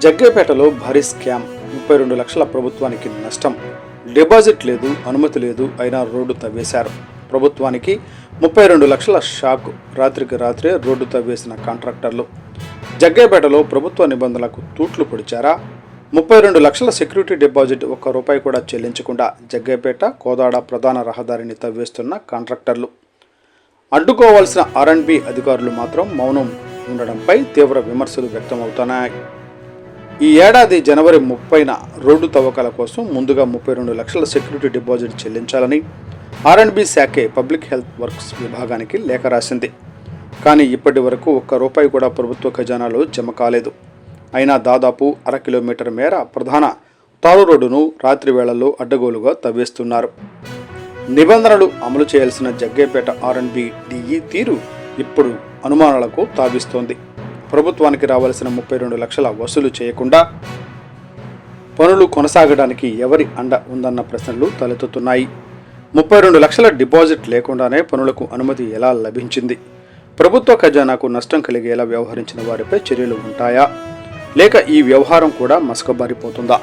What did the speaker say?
జగ్గేపేటలో భారీ స్కామ్, 32 లక్షల ప్రభుత్వానికి నష్టం. డిపాజిట్ లేదు, అనుమతి లేదు, అయినా రోడ్డు తవ్వేశారు. ప్రభుత్వానికి 32 లక్షల షాక్. రాత్రికి రాత్రే రోడ్డు తవ్వేసిన కాంట్రాక్టర్లు. జగ్గేపేటలో ప్రభుత్వ నిబంధనలకు తూట్లు పొడిచారా? 32 లక్షల సెక్యూరిటీ డిపాజిట్, ₹1 కూడా చెల్లించకుండా జగ్గేపేట కోదాడ ప్రధాన రహదారిని తవ్వేస్తున్న కాంట్రాక్టర్లు. అడ్డుకోవాల్సిన R&B అధికారులు మాత్రం మౌనం ఉండడంపై తీవ్ర విమర్శలు వ్యక్తమవుతున్నాయి. ఈ ఏడాది జనవరి 30న రోడ్డు తవ్వకాల కోసం ముందుగా 32 లక్షల సెక్యూరిటీ డిపాజిట్ చెల్లించాలని R&B శాఖే పబ్లిక్ హెల్త్ వర్క్స్ విభాగానికి లేఖ రాసింది. కానీ ఇప్పటి వరకు ₹1 కూడా ప్రభుత్వ ఖజానాలో జమ కాలేదు. అయినా దాదాపు 1/2 కిలోమీటర్ మేర ప్రధాన తారు రోడ్డును రాత్రి వేళల్లో అడ్డగోలుగా తవ్వేస్తున్నారు. నిబంధనలు అమలు చేయాల్సిన జగ్గేపేట R&B DE తీరు ఇప్పుడు అనుమానాలకు తావిస్తోంది. ప్రభుత్వానికి రావాల్సిన 32 లక్షల వసూలు చేయకుండా పనులు కొనసాగడానికి ఎవరి అండ ఉందన్న ప్రశ్నలు తలెత్తుతున్నాయి. 32 లక్షల డిపాజిట్ లేకుండానే పనులకు అనుమతి ఎలా లభించింది? ప్రభుత్వ ఖజానాకు నష్టం కలిగేలా వ్యవహరించిన వారిపై చర్యలు ఉంటాయా, లేక ఈ వ్యవహారం కూడా మసకబారిపోతుందా?